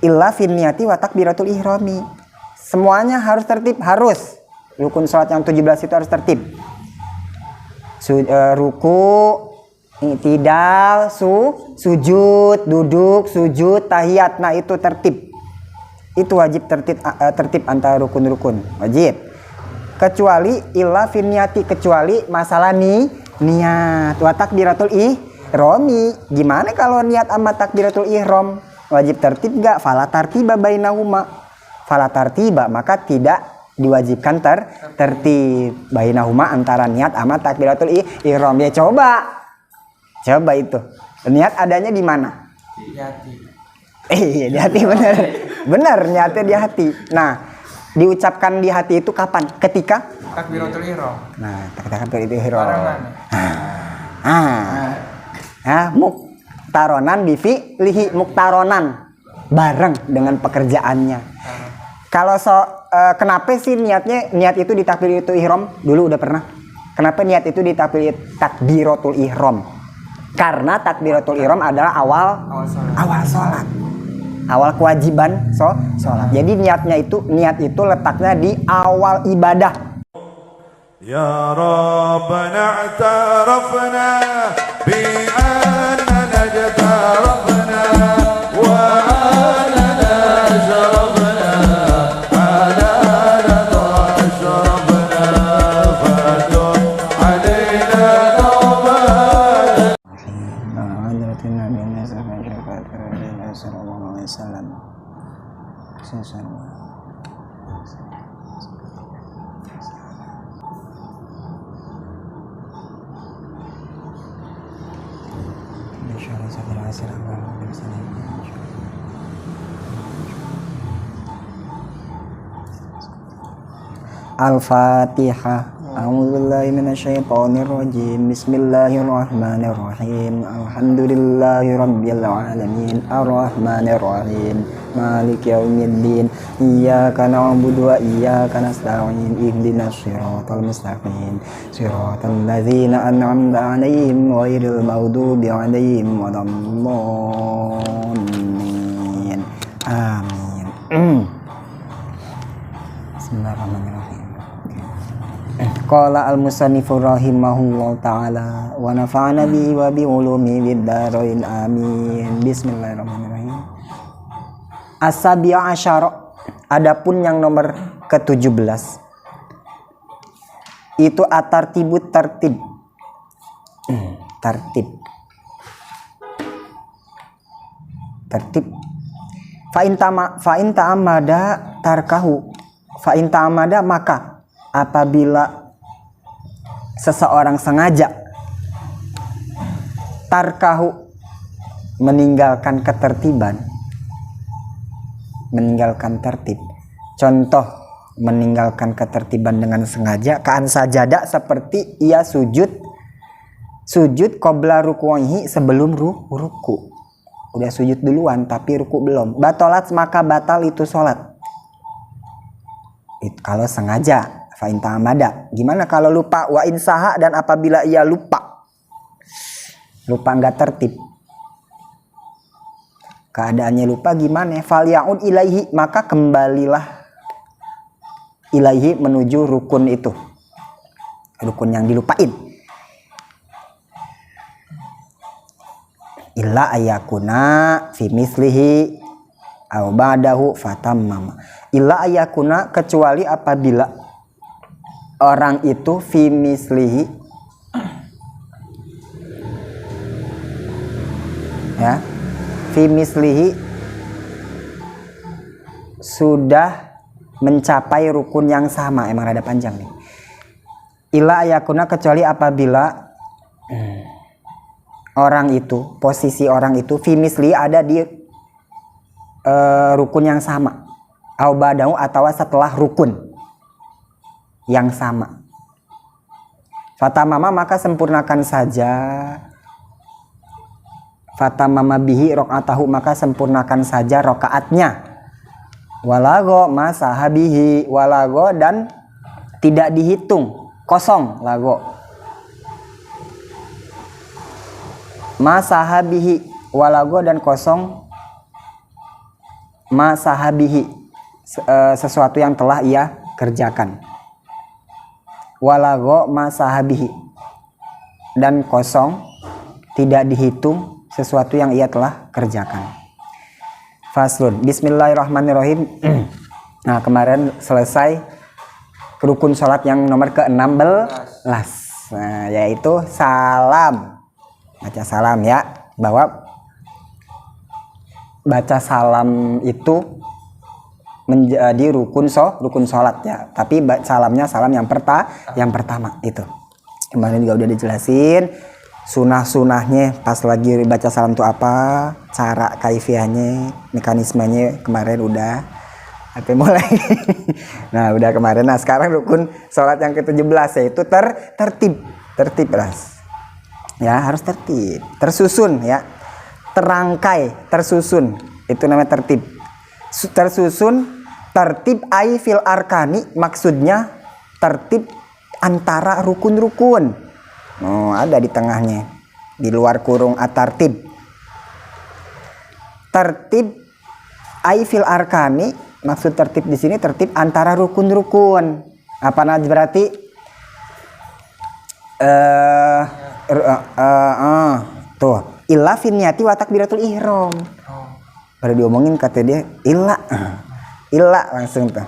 illa fin niyati wa takbiratul ihrami. Semuanya harus tertib, harus. Rukun salat yang 17 itu harus tertib. Ruku, i'tidal, sujud, duduk, sujud, tahiyat. Nah, itu tertib. Itu wajib tertib antara rukun-rukun. Wajib. Kecuali illa fin niyati, kecuali masalah niat. Wa takbiratul ihrami. Gimana kalau niat sama takbiratul ihram? Wajib tertib gak? Fala tartiba bainahuma. Fala tartiba, maka tidak diwajibkan tertib bainahuma antara niat sama takbiratul ihram. Ya coba itu. Niat adanya di mana? Di hati. Di hati, bener. Bener, niatnya di hati. Nah, diucapkan di hati itu kapan? Ketika Takbiratul ihram. Nah, takbiratul ihram. Barengan. Muktaronan bifi'lihi, muktaronan bareng dengan pekerjaannya. Kalau kenapa sih niat itu di takbiratul ihram? Dulu udah pernah. Kenapa niat itu di takbiratul ihram? Karena takbiratul ihram adalah awal sholat. Awal kewajiban sholat. Jadi niat itu letaknya di awal ibadah. Ya Rabbana i'tarafna bi annana jatarafna wa annana sharafna ala lana sharafna fadun alaina tawbana. Hadratin Nabi sallallahu alaihi wasallam. Al-Fatihah. A'udzubillahi minasyaitonir rajim. Bismillahirrahmanirrahim. Alhamdulillahi rabbil alamin. Arrahmanir rahim. Maliki yaumiddin. Iyyaka na'budu wa iyyaka nasta'in. Ihdinas siratal mustaqim. Siratal ladzina an'amta 'alaihim ghairil maghdubi 'alaihim waladdallin. Amin. Bismillahirrahmanirrahim. Qala al-musannifu rahimahullahu ta'ala wa nafa'ana bihi wa bi ulumi fid dharain amin. Bismillahirrahmanirrahim. As-sabi'a asyara, adapun yang nomor ke-17 itu at-tartibut tertib. Tertib. Fa in ta'amada tarkahu. Fa in ta'amada, maka apabila seseorang sengaja tarkahu, meninggalkan ketertiban, meninggalkan tertib. Contoh meninggalkan ketertiban dengan sengaja, ka'an sajada, seperti ia sujud qabla ruku'ihi, sebelum ruku. Udah sujud duluan tapi ruku belum. Batalat, maka batal itu sholat. Kalau sengaja. Fa in ta'amada. Gimana kalau lupa? Wa in saha, dan apabila ia lupa nggak tertib, keadaannya lupa, gimana? Fal ya'ud ilaihi, maka kembalilah ilaihi, menuju rukun itu, rukun yang dilupain. Illa ayakuna fi mislihi aw ba'dahu fatammama. Illa ayakuna, kecuali apabila orang itu fi mislihi, ya, fi mislihi, sudah mencapai rukun yang sama. Emang rada panjang nih. Illa ayakuna, kecuali apabila orang itu, posisi orang itu fi mislihi, ada di rukun yang sama, au ba'dahu, atau setelah rukun yang sama. Fatamama, maka sempurnakan saja. Fatamama bihi rok'atahu, maka sempurnakan saja rokaatnya. Walago masahabihi, walago, dan tidak dihitung, kosong lago. Masahabihi, walago, dan kosong ma sahabihi, sesuatu yang telah ia kerjakan. Walago ma sahabihi, dan kosong, tidak dihitung sesuatu yang ia telah kerjakan. Faslun. Bismillahirrahmanirrahim. Nah, kemarin selesai rukun sholat yang nomor ke-16. Nah, yaitu salam. Baca salam ya. Bahwa baca salam itu menjadi rukun sholat ya. Tapi salamnya salam yang pertama itu. Kemarin juga udah dijelasin sunah-sunahnya pas lagi baca salam itu apa, cara kaifiahnya, mekanismenya kemarin udah. Apa mulai? Nah, udah kemarin. Nah, sekarang rukun sholat yang ke-17 yaitu tertib beras. Ya, harus tertib, tersusun ya. Terangkai, tersusun. Itu namanya tertib. Tersusun, tertib ai fil arkani, maksudnya tertib antara rukun-rukun. Oh, ada di tengahnya. Di luar kurung at-tartib. Tertib ai fil arkani, maksud tertib di sini tertib antara rukun-rukun. Apa nanti berarti? Tuh, illa fin niyati wa takbiratul ihram. Baru diomongin kata dia illa langsung tuh.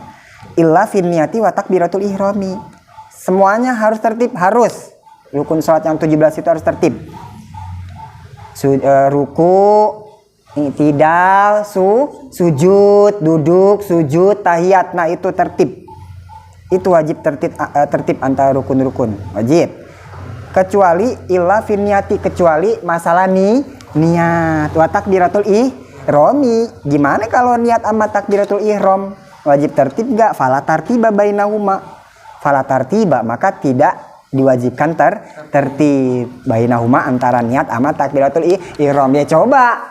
Illa fin niyati wa takbiratul ihrami. Semuanya harus tertib, harus. Rukun sholat yang 17 itu harus tertib. Ruku, i'tidal, sujud, duduk, sujud, tahiyat. Nah, itu tertib. Itu wajib tertib antara rukun-rukun. Wajib. Kecuali illa fin niyati, kecuali masalah niat. Wa takbiratul ihrami. Gimana kalau niat sama takbiratul ihram? Wajib tertib gak? Fala tartiba bainahuma. Fala tartiba, maka tidak diwajibkan tertib bainahuma, antara niat sama takbiratul ihram. Ya coba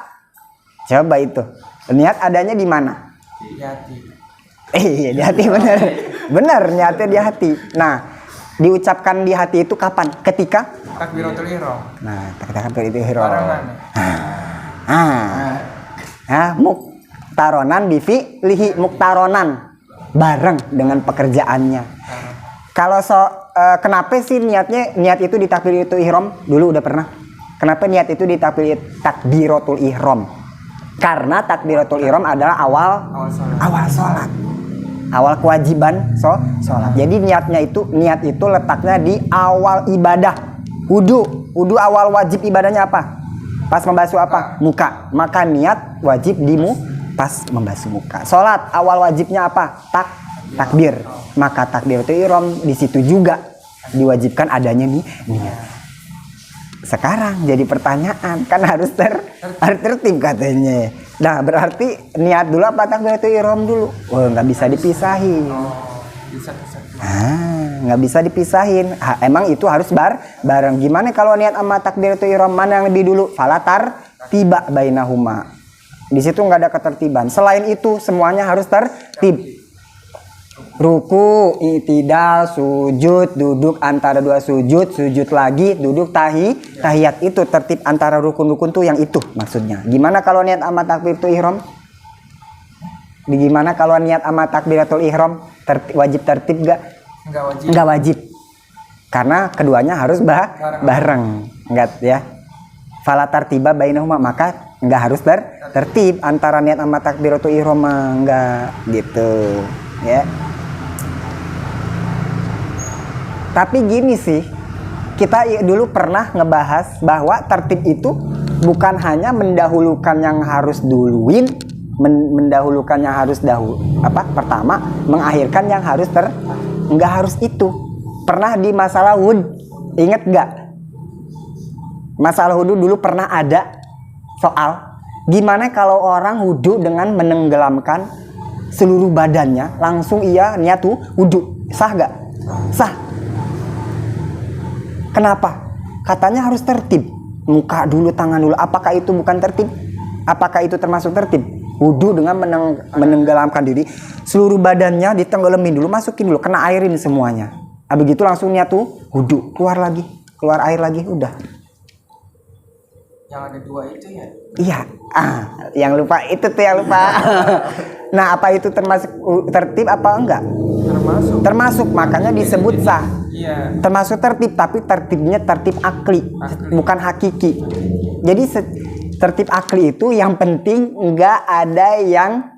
itu. Niat adanya di mana? Di hati. Iya, di hati benar. Benar, niatnya di hati. Nah, diucapkan di hati itu kapan? Ketika Takbiratul ihram. nah, takbiratul ihram. Barengan. Muktaronan bifi'lihi, muktaronan bareng dengan pekerjaannya. Kalau kenapa sih niat itu di takbiratul ihram? Dulu udah pernah. Kenapa niat itu di takbiratul ihram? Karena takbiratul ihram adalah awal sholat. Awal kewajiban sholat. Jadi niat itu letaknya di awal ibadah. Wudu awal wajib ibadahnya apa? Pas membasuh apa? Muka. Maka niat wajib pas membasuh muka. Sholat awal wajibnya apa? Takbir. Maka takbiratul ihram di situ juga diwajibkan adanya niat. Sekarang jadi pertanyaan, kan harus tertib katanya. Nah, berarti niat dulu apa takbiratul ihram dulu? Oh, nggak bisa dipisahin. Nggak bisa dipisahin. Emang itu harus bareng. Gimana kalau niat sama takbiratul ihram, mana yang lebih dulu? Falatar tiba bainahuma. Di situ nggak ada ketertiban. Selain itu semuanya harus tertib. Ruku, i'tidal, sujud, duduk antara dua sujud lagi, duduk tahiyat. Itu tertib antara rukun-rukun tuh yang itu maksudnya. Gimana kalau niat sama takbiratul ihram? Gimana kalau niat sama takbiratul ihram? Wajib tertib gak? Enggak wajib. Karena keduanya harus bareng. Enggak ya. Fala tartiba bainahuma, maka enggak harus tertib antara niat sama takbiratul ihram, enggak gitu ya. Tapi gini sih, kita dulu pernah ngebahas bahwa tertib itu bukan hanya mendahulukan yang harus duluin, mendahulukan yang harus pertama, mengakhirkan yang harus nggak harus itu. Pernah di masalah wud, inget nggak? Masalah wudu dulu pernah ada soal gimana kalau orang wudu dengan menenggelamkan seluruh badannya, langsung ia niat wudu, sah nggak? Sah. Kenapa? Katanya harus tertib. Muka dulu, tangan dulu. Apakah itu bukan tertib? Apakah itu termasuk tertib? Wudu dengan menenggelamkan diri, seluruh badannya ditenggelamin dulu, masukin dulu, kena airin semuanya. Habis gitu langsung niat wudu, keluar air lagi, udah. Yang ada dua itu ya. Iya, yang lupa itu tuh yang lupa. Nah, apa itu termasuk tertib apa enggak? Termasuk. Termasuk, makanya disebut sah. Iya. Termasuk tertib, tapi tertibnya tertib akli, bukan hakiki. Jadi tertib akli itu yang penting enggak ada yang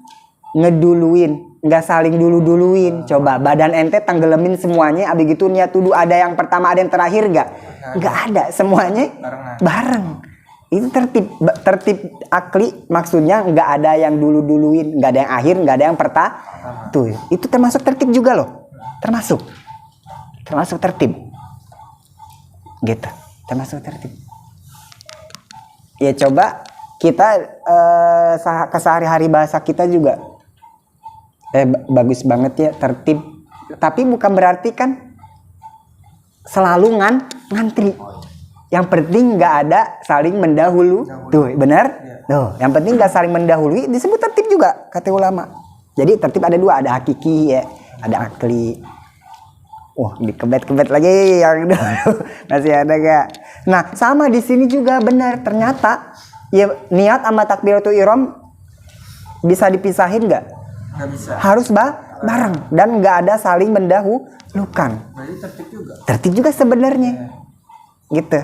ngeduluin, enggak saling dulu-duluin. Coba badan ente tenggelamin semuanya, abis gitu niat tuduh ada yang pertama ada yang terakhir enggak? Enggak ada, semuanya bareng. Itu tertib akli, maksudnya nggak ada yang dulu-duluin, nggak ada yang akhir, nggak ada yang pertama. Tuh, itu termasuk tertib juga loh, termasuk tertib, gitu, termasuk tertib. Ya coba kita kesehari-hari bahasa kita juga, bagus banget ya tertib. Tapi bukan berarti kan selalu ngantri. Yang penting nggak ada saling mendahului. Tuh, benar? Tuh, yang penting nggak saling mendahului disebut tertib juga kata ulama. Jadi tertib ada dua, ada hakiki ya, ada akli. Wah, dikebet-kebet lagi yang dulu. Masih ada gak? Nah, sama di sini juga benar. Ternyata ya niat sama takbiratul ihram bisa dipisahin nggak? Nggak bisa. Harus bareng dan nggak ada saling mendahulukan. Berarti tertib juga. Tertib juga sebenarnya. Gitu.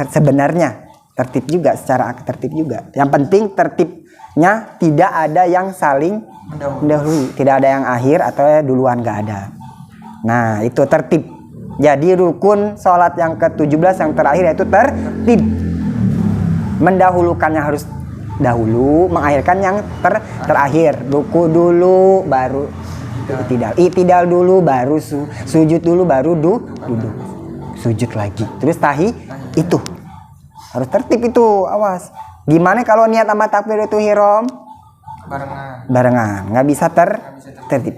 Sebenarnya tertib juga, secara tertib juga. Yang penting tertibnya tidak ada yang saling mendahului, tidak ada yang akhir atau duluan, nggak ada. Nah, itu tertib. Jadi rukun sholat yang ke-17 yang terakhir yaitu tertib. Mendahulukannya harus dahulu, mengakhirkan yang terakhir. Ruku dulu baru itidal dulu baru sujud dulu baru duduk. Sujud lagi, terus itu harus tertib itu, awas. Gimana kalau niat sama takbiratul ihram barengan, nggak bisa tertib.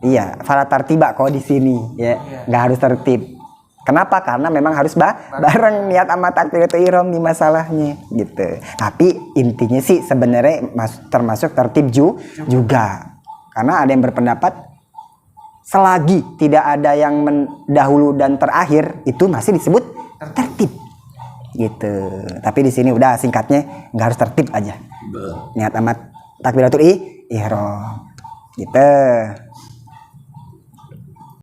Iya, fala tartiba kok di sini ya, nggak harus tertib. Kenapa? Karena memang harus bareng niat sama takbiratul ihram di masalahnya gitu. Tapi intinya sih sebenarnya termasuk tertib juga, karena ada yang berpendapat selagi tidak ada yang mendahulu dan terakhir itu masih disebut tertib gitu. Tapi di sini udah singkatnya nggak harus tertib aja. Niat amat takbiratul ihram gitu.